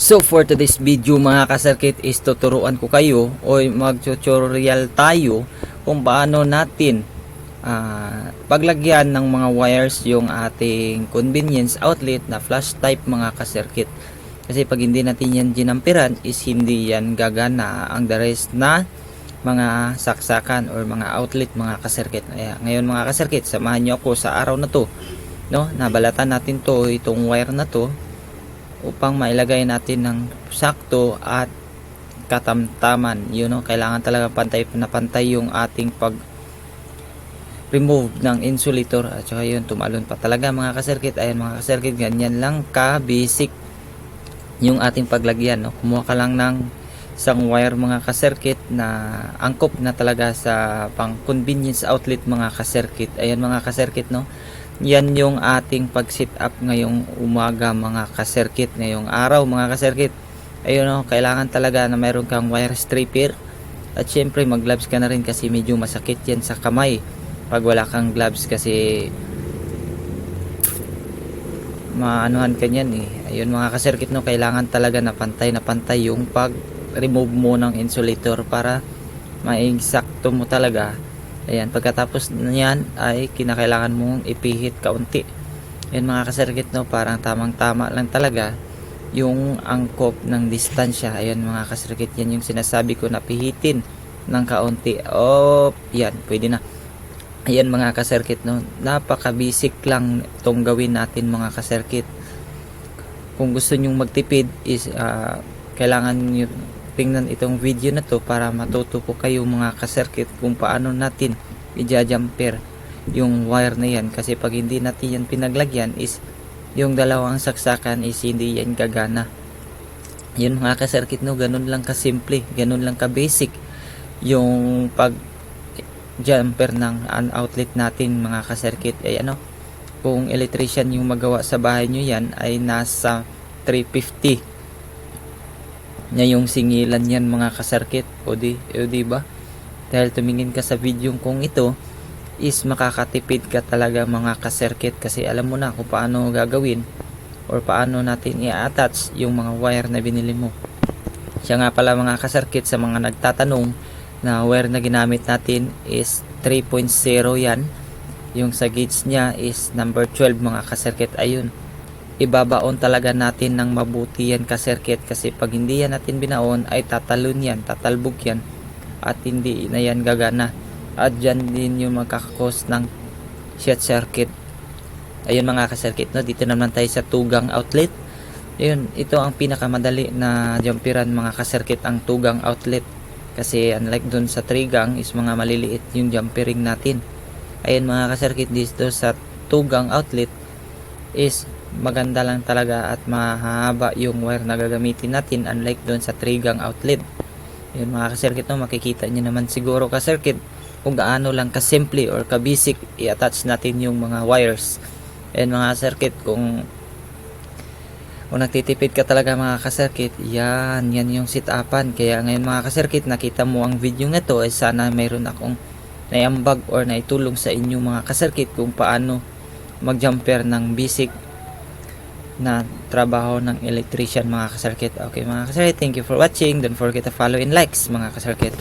So for today's video mga kasirkit is tuturuan ko kayo o mag-tutorial tayo kung paano natin paglagyan ng mga wires yung ating convenience outlet na flash type mga kasirkit. Kasi pag hindi natin yan ginampiran is hindi yan gagana ang the rest na mga saksakan or mga outlet mga kasirkit. Ngayon mga kasirkit, samahan nyo ako sa araw na to, no? Nabalatan natin to, itong wire na to, upang mailagay natin ng sakto at katamtaman. Kailangan talaga pantay na pantay yung ating pag remove ng insulator at saka yun, tumalon pa talaga mga kasirkit. Ayan mga kasirkit, ganyan lang ka basic yung ating paglagyan, no? Kumuha ka lang ng isang wire mga kasirkit na angkop na talaga sa pang convenience outlet mga kasirkit. Ayan mga kasirkit, no? Yan yung ating pag-sit up ngayong umaga mga kasirkit, ngayong araw mga kasirkit. Ayun, no, kailangan talaga na mayroon kang wire stripper at syempre mag gloves ka na rin kasi medyo masakit yan sa kamay pag wala kang gloves kasi maanuhan ka yan eh. Ayun mga kasirkit, no, kailangan talaga na pantay yung pag remove mo ng insulator para ma-exacto mo talaga. Ayan, pagkatapos niyan ay kinakailangan mong ipihit kaunti. Ayan mga kasirkit, no, parang tamang tama lang talaga yung angkop ng distansya. Ayan mga kasirkit, yan yung sinasabi ko na pihitin ng kaunti. Yan, pwede na. Ayan mga kasirkit, no, napaka basic lang itong gawin natin mga kasirkit. Kung gusto nyong magtipid is kailangan nyo tingnan itong video na to para matuto po kayo mga kasirkit kung paano natin i-jumper yung wire na yan, kasi pag hindi natin yan pinaglagyan is yung dalawang saksakan is hindi yan gagana. Yun mga kasirkit, no, ganun lang kasimple, ganun lang ka basic yung pag jumper ng outlet natin mga kasirkit. Ay ano, kung electrician yung magawa sa bahay nyo yan ay nasa 350 na yung singilan yan mga kasirkit. O di ba? Dahil tumingin ka sa video kung ito is makakatipid ka talaga mga kasirkit, kasi alam mo na kung paano gagawin or paano natin i-attach yung mga wire na binili mo. Siya nga pala mga kasirkit, sa mga nagtatanong na wire na ginamit natin is 3.0 yan. Yung sa gauge niya is number 12 mga kasirkit. Ayun, ibabaon talaga natin ng mabuti yan kasirkit, kasi pag hindi yan natin binaon ay tatalon yan, tatalbog yan at hindi na yan gagana at dyan din yung magkakakos ng short circuit. Ayun mga kasirkit, no, dito naman tayo sa tugang outlet. Ayun, ito ang pinakamadali na jumperan mga kasirkit, ang tugang outlet, kasi unlike dun sa trigang is mga maliliit yung jumpering natin. Ayun mga kasirkit, dito sa tugang outlet is maganda lang talaga at mahaba yung wire na gagamitin natin, unlike doon sa trigang outlet. Yun mga kasirkit, no, makikita nyo naman siguro kasirkit kung gaano lang kasimple or ka-basic i-attach natin yung mga wires. Ayun mga kasirkit, kung nagtitipid ka talaga mga kasirkit, yan yung sit-upan. Kaya ngayon mga kasirkit, nakita mo ang video na to ay sana mayroon akong naiambag or naitulong sa inyo mga kasirkit kung paano mag-jumper ng basic na trabaho ng electrician mga kasirkit. Okay mga kasirkit, thank you for watching. Don't forget to follow and likes mga kasirkit.